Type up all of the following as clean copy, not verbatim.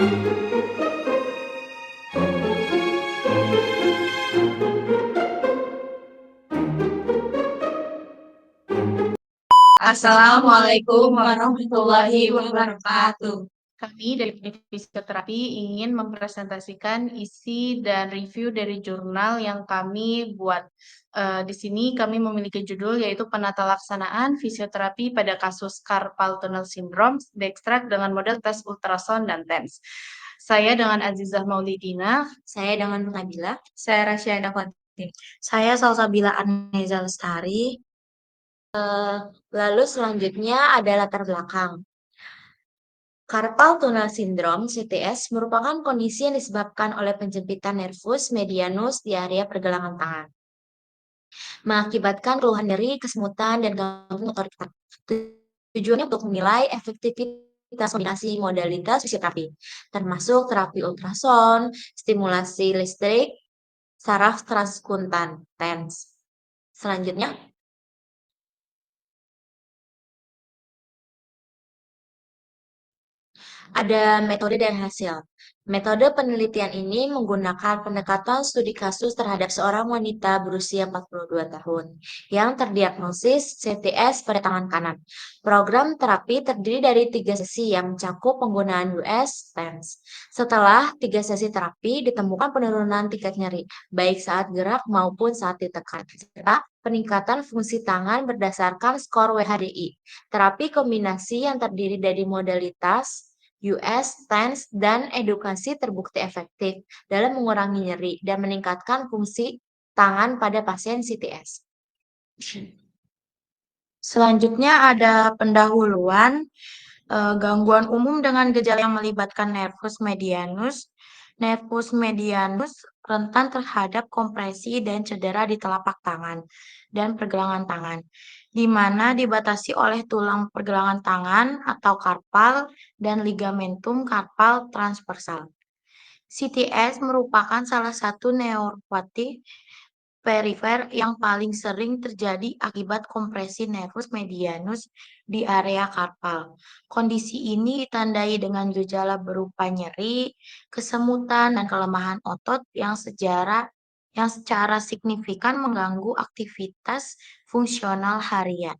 Assalamualaikum warahmatullahi wabarakatuh. Kami dari Klinik Fisioterapi ingin mempresentasikan isi dan review dari jurnal yang kami buat. Di sini kami memiliki judul yaitu Penata Laksanaan Fisioterapi pada Kasus Carpal Tunnel Syndrome diekstrak dengan model tes ultrasound dan TENS. Saya dengan Azizah Maulidina. Saya dengan Nabila. Saya Rasyada Fatin. Saya Salsabila Aneza Lestari. Lalu selanjutnya ada latar belakang. Carpal tunnel syndrome (CTS) merupakan kondisi yang disebabkan oleh penjempitan nervus medianus di area pergelangan tangan, mengakibatkan keluhan nyeri, kesemutan, dan gangguan motorik. Tujuannya untuk menilai efektivitas kombinasi modalitas fisioterapi, termasuk terapi ultrasound, stimulasi listrik, saraf transkuntan (TENS). Selanjutnya, ada metode dan hasil. Metode penelitian ini menggunakan pendekatan studi kasus terhadap seorang wanita berusia 42 tahun yang terdiagnosis CTS pada tangan kanan. Program terapi terdiri dari 3 sesi yang mencakup penggunaan US TENS. Setelah 3 sesi terapi, ditemukan penurunan tingkat nyeri, baik saat gerak maupun saat ditekan, serta peningkatan fungsi tangan berdasarkan skor WHDI. Terapi kombinasi yang terdiri dari modalitas US, TENS, dan edukasi terbukti efektif dalam mengurangi nyeri dan meningkatkan fungsi tangan pada pasien CTS. Selanjutnya ada pendahuluan gangguan umum dengan gejala yang melibatkan nervus medianus. Nervus medianus rentan terhadap kompresi dan cedera di telapak tangan dan pergelangan tangan, di mana dibatasi oleh tulang pergelangan tangan atau karpal dan ligamentum karpal transversal. CTS merupakan salah satu neuropati perifer yang paling sering terjadi akibat kompresi nervus medianus di area karpal. Kondisi ini ditandai dengan gejala berupa nyeri, kesemutan, dan kelemahan otot yang secara signifikan mengganggu aktivitas fungsional harian.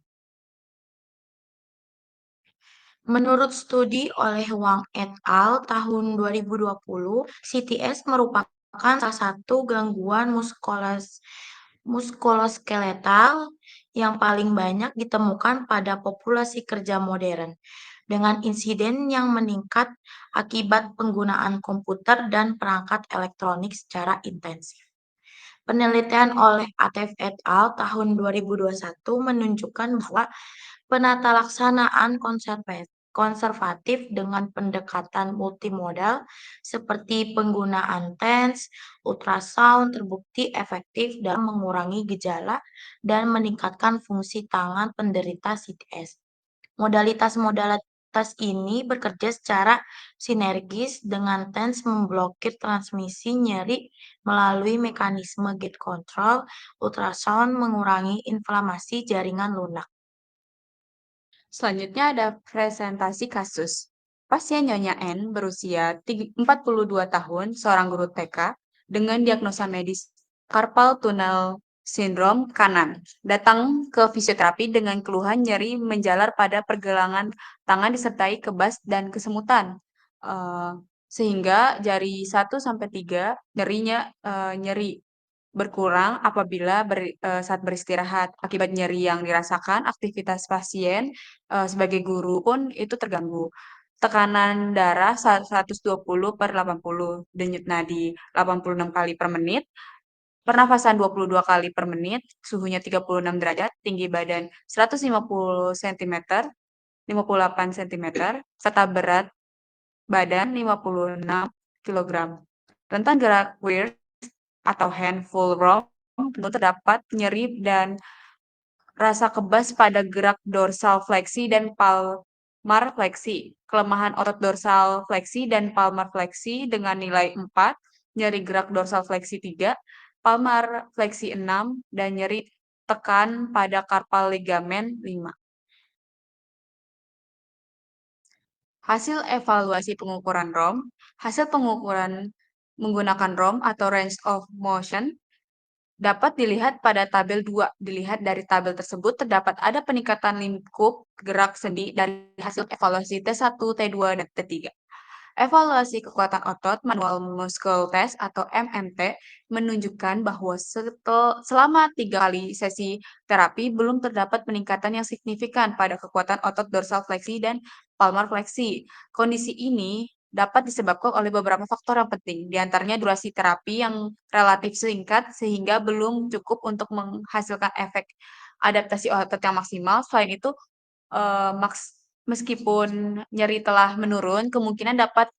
Menurut studi oleh Wang et al. Tahun 2020, CTS merupakan salah satu gangguan muskuloskeletal yang paling banyak ditemukan pada populasi kerja modern, dengan insiden yang meningkat akibat penggunaan komputer dan perangkat elektronik secara intensif. Penelitian oleh Atef et al. Tahun 2021 menunjukkan bahwa penata laksanaan konservatif dengan pendekatan multimodal seperti penggunaan TENS, ultrasound terbukti efektif dalam mengurangi gejala dan meningkatkan fungsi tangan penderita CTS. Modalitas ini bekerja secara sinergis dengan TENS memblokir transmisi nyeri melalui mekanisme gate control, ultrasound mengurangi inflamasi jaringan lunak. Selanjutnya ada presentasi kasus. Pasien Nyonya N berusia 42 tahun, seorang guru TK, dengan diagnosa medis carpal tunnel syndrome kanan, datang ke fisioterapi dengan keluhan nyeri menjalar pada pergelangan tangan disertai kebas dan kesemutan. Sehingga jari 1-3 nyeri berkurang apabila saat beristirahat. Akibat nyeri yang dirasakan, aktivitas pasien sebagai guru pun itu terganggu. Tekanan darah 120/80, denyut nadi 86 kali per menit, pernafasan 22 kali per menit, suhunya 36 derajat, tinggi badan 150 cm, 58 cm, serta berat badan 56 kg. Rentan gerak weird atau handful row tentu terdapat nyeri dan rasa kebas pada gerak dorsal fleksi dan palmar fleksi. Kelemahan otot dorsal fleksi dan palmar fleksi dengan nilai 4, nyeri gerak dorsal fleksi 3, palmar fleksi 6, dan nyeri tekan pada karpal ligamen 5. Hasil evaluasi pengukuran ROM, hasil pengukuran menggunakan ROM atau range of motion dapat dilihat pada tabel 2. Dilihat dari tabel tersebut terdapat ada peningkatan lingkup gerak sendi dari hasil evaluasi T1, T2, dan T3. Evaluasi kekuatan otot manual muscle test atau MMT menunjukkan bahwa selama 3 kali sesi terapi belum terdapat peningkatan yang signifikan pada kekuatan otot dorsal fleksi dan palmar fleksi. Kondisi ini dapat disebabkan oleh beberapa faktor yang penting, di antaranya durasi terapi yang relatif singkat sehingga belum cukup untuk menghasilkan efek adaptasi otot yang maksimal. Selain itu, meskipun nyeri telah menurun, kemungkinan dapat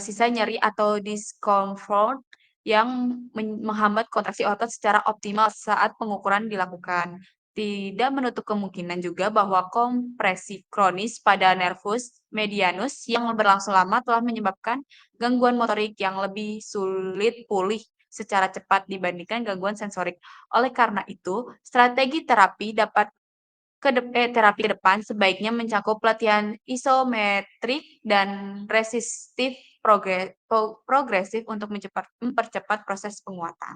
sisa nyeri atau discomfort yang menghambat kontraksi otot secara optimal saat pengukuran dilakukan. Tidak menutup kemungkinan juga bahwa kompresi kronis pada nervus medianus yang berlangsung lama telah menyebabkan gangguan motorik yang lebih sulit pulih secara cepat dibandingkan gangguan sensorik. Oleh karena itu, strategi terapi terapi ke depan sebaiknya mencakup pelatihan isometrik dan resistif progresif untuk mempercepat proses penguatan.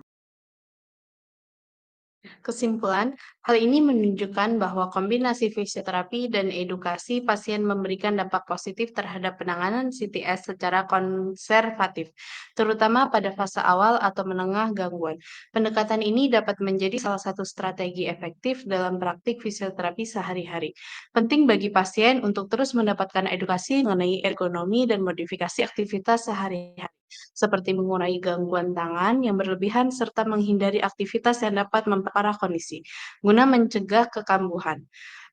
Kesimpulan, hal ini menunjukkan bahwa kombinasi fisioterapi dan edukasi pasien memberikan dampak positif terhadap penanganan CTS secara konservatif, terutama pada fase awal atau menengah gangguan. Pendekatan ini dapat menjadi salah satu strategi efektif dalam praktik fisioterapi sehari-hari. Penting bagi pasien untuk terus mendapatkan edukasi mengenai ergonomi dan modifikasi aktivitas sehari-hari, seperti mengurangi gangguan tangan yang berlebihan serta menghindari aktivitas yang dapat memperparah kondisi, guna mencegah kekambuhan.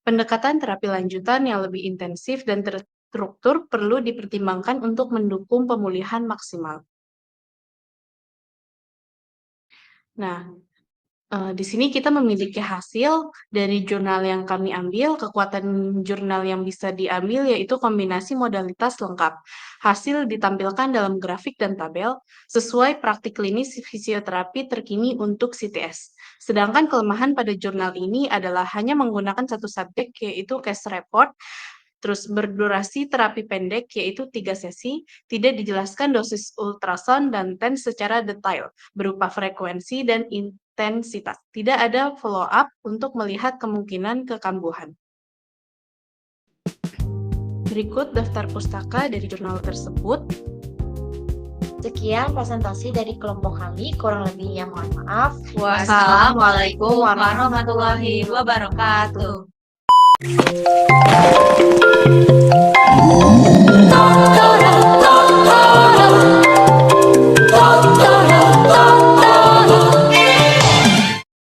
Pendekatan terapi lanjutan yang lebih intensif dan terstruktur perlu dipertimbangkan untuk mendukung pemulihan maksimal. Nah, di sini kita memiliki hasil dari jurnal yang kami ambil. Kekuatan jurnal yang bisa diambil yaitu kombinasi modalitas lengkap. Hasil ditampilkan dalam grafik dan tabel sesuai praktik klinis fisioterapi terkini untuk CTS. Sedangkan kelemahan pada jurnal ini adalah hanya menggunakan satu subjek yaitu case report. Terus berdurasi terapi pendek yaitu 3 sesi, tidak dijelaskan dosis ultrasound dan TENS secara detail, berupa frekuensi dan intensitas. Tidak ada follow up untuk melihat kemungkinan kekambuhan. Berikut daftar pustaka dari jurnal tersebut. Sekian presentasi dari kelompok kami, kurang lebihnya mohon maaf. Wassalamualaikum warahmatullahi wabarakatuh.